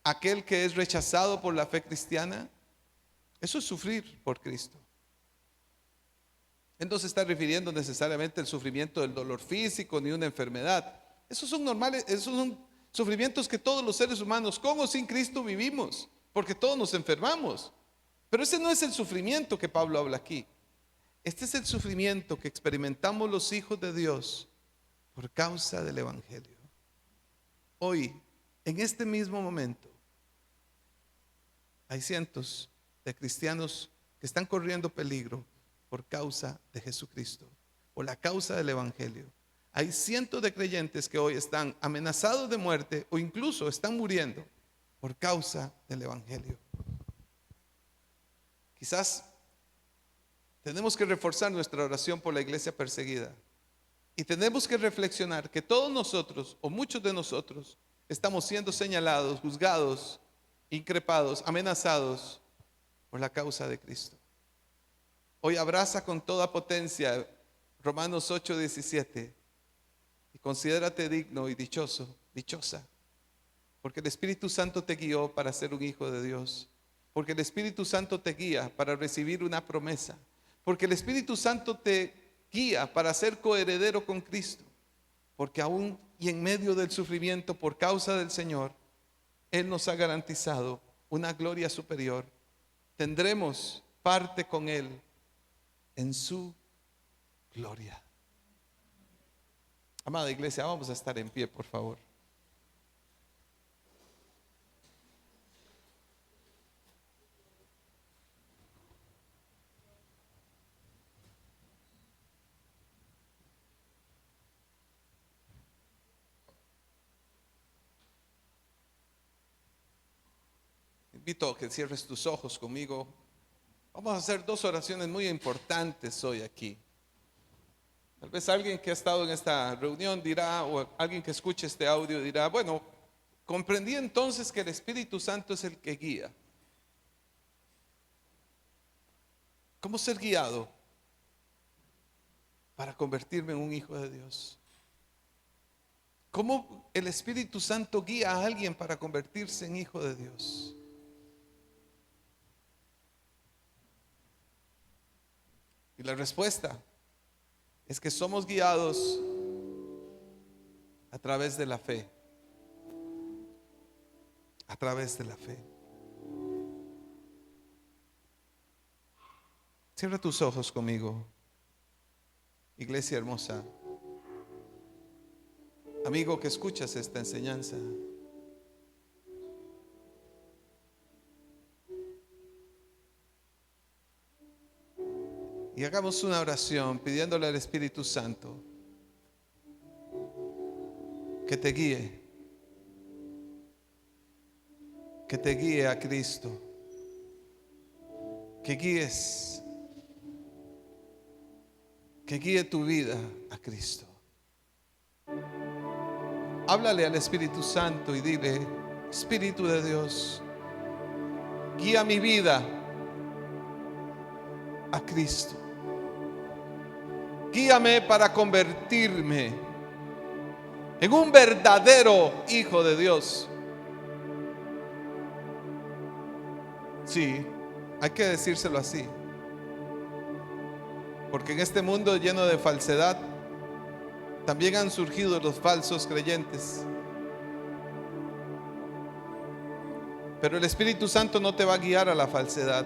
aquel que es rechazado por la fe cristiana. Eso es sufrir por Cristo. Él no se está refiriendo necesariamente al sufrimiento del dolor físico ni una enfermedad. Esos son normales, esos son sufrimientos que todos los seres humanos, con o sin Cristo, vivimos, porque todos nos enfermamos. Pero ese no es el sufrimiento que Pablo habla aquí. Este es el sufrimiento que experimentamos los hijos de Dios por causa del Evangelio. Hoy, en este mismo momento, hay cientos de cristianos que están corriendo peligro por causa de Jesucristo, por la causa del Evangelio. Hay cientos de creyentes que hoy están amenazados de muerte o incluso están muriendo por causa del Evangelio. Quizás tenemos que reforzar nuestra oración por la iglesia perseguida. Y tenemos que reflexionar que todos nosotros, o muchos de nosotros, estamos siendo señalados, juzgados, increpados, amenazados por la causa de Cristo. Hoy abraza con toda potencia Romanos 8:17 y considérate digno y dichoso, dichosa, porque el Espíritu Santo te guió para ser un hijo de Dios, porque el Espíritu Santo te guía para recibir una promesa, porque el Espíritu Santo te guía para ser coheredero con Cristo, porque aún y en medio del sufrimiento por causa del Señor, Él nos ha garantizado una gloria superior. Tendremos parte con Él en su gloria. Amada iglesia, vamos a estar en pie, por favor. Invito a que cierres tus ojos conmigo. Vamos a hacer dos oraciones muy importantes hoy aquí. Tal vez alguien que ha estado en esta reunión dirá, o alguien que escuche este audio dirá: bueno, comprendí entonces que el Espíritu Santo es el que guía. ¿Cómo ser guiado para convertirme en un hijo de Dios? ¿Cómo el Espíritu Santo guía a alguien para convertirse en hijo de Dios? Y la respuesta es que somos guiados a través de la fe. A través de la fe. Cierra tus ojos conmigo, iglesia hermosa. Amigo que escuchas esta enseñanza. Y hagamos una oración pidiéndole al Espíritu Santo que te guíe a Cristo, que guíe tu vida a Cristo. Háblale al Espíritu Santo y dile: Espíritu de Dios, guía mi vida a Cristo. Guíame para convertirme en un verdadero hijo de Dios. Sí, hay que decírselo así. Porque en este mundo lleno de falsedad, también han surgido los falsos creyentes. Pero el Espíritu Santo no te va a guiar a la falsedad.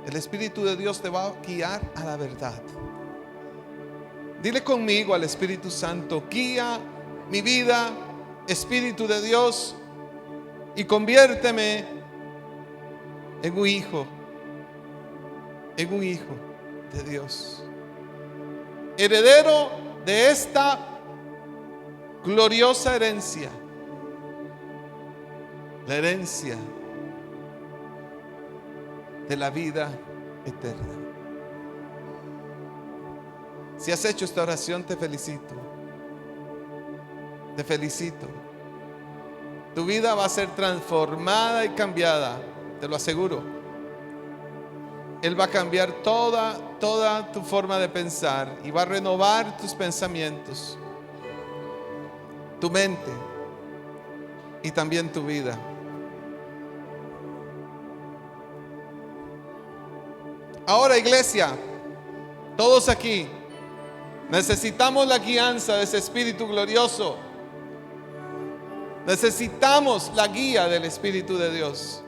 El Espíritu de Dios te va a guiar a la verdad. Dile conmigo al Espíritu Santo: guía mi vida, Espíritu de Dios, y conviérteme en un hijo de Dios, heredero de esta gloriosa herencia, la herencia de la vida eterna. Si has hecho esta oración, te felicito. Te felicito. Tu vida va a ser transformada y cambiada, te lo aseguro. Él va a cambiar toda tu forma de pensar y va a renovar tus pensamientos, tu mente y también tu vida. Ahora, iglesia, todos aquí necesitamos la guianza de ese Espíritu glorioso. Necesitamos la guía del Espíritu de Dios.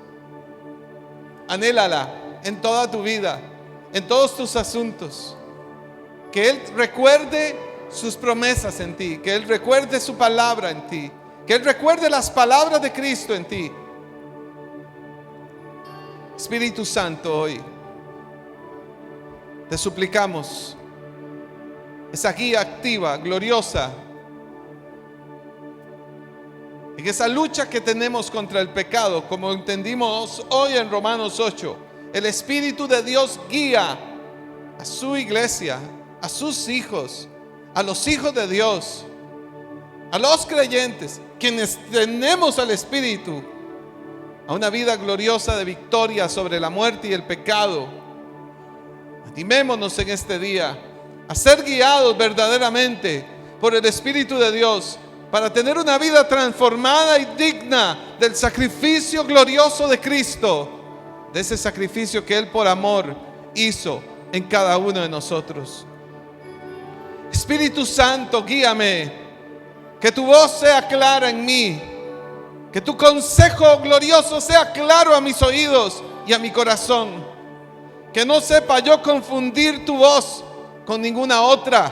Anhélala en toda tu vida, en todos tus asuntos. Que Él recuerde sus promesas en ti, que Él recuerde su palabra en ti, que Él recuerde las palabras de Cristo en ti. Espíritu Santo, hoy te suplicamos esa guía activa, gloriosa, en esa lucha que tenemos contra el pecado, como entendimos hoy en Romanos 8. El Espíritu de Dios guía a su iglesia, a sus hijos, a los hijos de Dios, a los creyentes, quienes tenemos al Espíritu, a una vida gloriosa de victoria sobre la muerte y el pecado. Animémonos en este día a ser guiados verdaderamente por el Espíritu de Dios, para tener una vida transformada y digna del sacrificio glorioso de Cristo, de ese sacrificio que Él por amor hizo en cada uno de nosotros. Espíritu Santo, guíame, que tu voz sea clara en mí, que tu consejo glorioso sea claro a mis oídos y a mi corazón, que no sepa yo confundir tu voz con ninguna otra,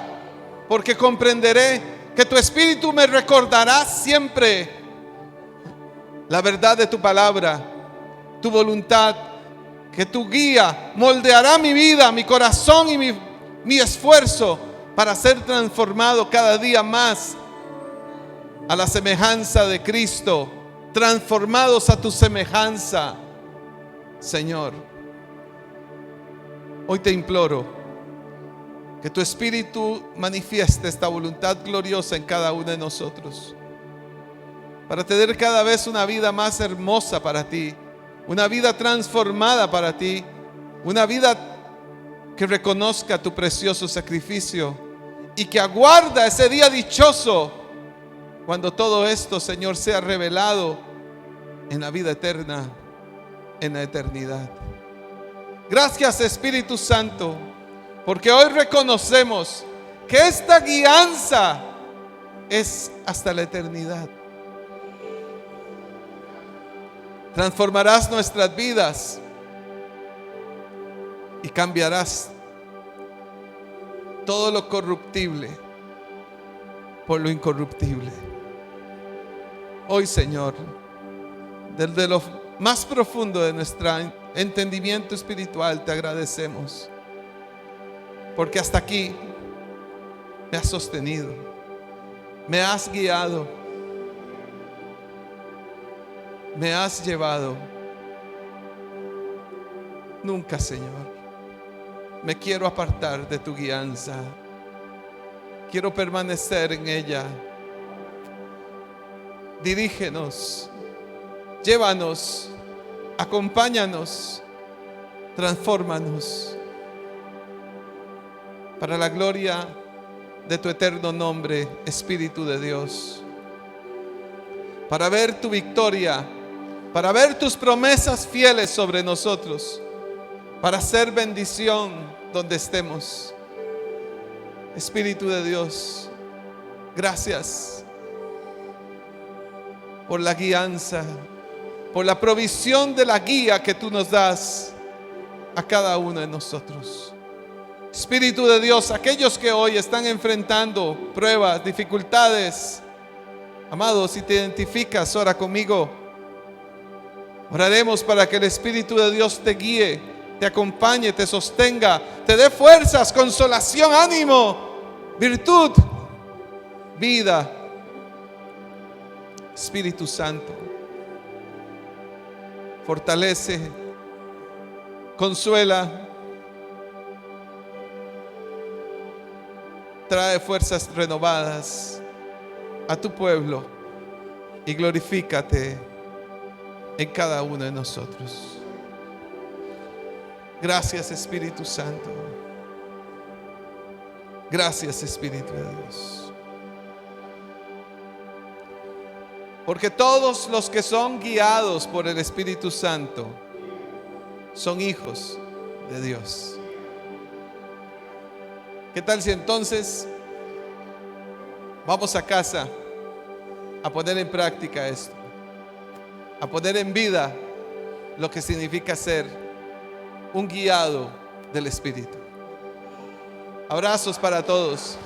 porque comprenderé que tu Espíritu me recordará siempre la verdad de tu palabra, tu voluntad, que tu guía moldeará mi vida, mi corazón y mi esfuerzo para ser transformado cada día más a la semejanza de Cristo, transformados a tu semejanza, Señor. Hoy te imploro que tu Espíritu manifieste esta voluntad gloriosa en cada uno de nosotros, para tener cada vez una vida más hermosa para ti, una vida transformada para ti, una vida que reconozca tu precioso sacrificio y que aguarda ese día dichoso cuando todo esto, Señor, sea revelado en la vida eterna, en la eternidad. Gracias, Espíritu Santo, porque hoy reconocemos que esta guianza es hasta la eternidad. Transformarás nuestras vidas y cambiarás todo lo corruptible por lo incorruptible. Hoy, Señor, desde lo más profundo de nuestro entendimiento espiritual, te agradecemos, porque hasta aquí me has sostenido, me has guiado, me has llevado. Nunca, Señor, me quiero apartar de tu guianza. Quiero permanecer en ella. Dirígenos, llévanos, acompáñanos, transfórmanos para la gloria de tu eterno nombre, Espíritu de Dios, para ver tu victoria, para ver tus promesas fieles sobre nosotros, para hacer bendición donde estemos. Espíritu de Dios, gracias por la guianza, por la provisión de la guía que tú nos das a cada uno de nosotros. Espíritu de Dios, aquellos que hoy están enfrentando pruebas, dificultades, amado, si te identificas, ora conmigo. Oraremos para que el Espíritu de Dios te guíe, te acompañe, te sostenga, te dé fuerzas, consolación, ánimo, virtud, vida. Espíritu Santo, fortalece, consuela, trae fuerzas renovadas a tu pueblo y glorifícate en cada uno de nosotros. Gracias, Espíritu Santo. Gracias, Espíritu de Dios. Porque todos los que son guiados por el Espíritu Santo son hijos de Dios. ¿Qué tal si entonces vamos a casa a poner en práctica esto? A poner en vida lo que significa ser un guiado del Espíritu. Abrazos para todos.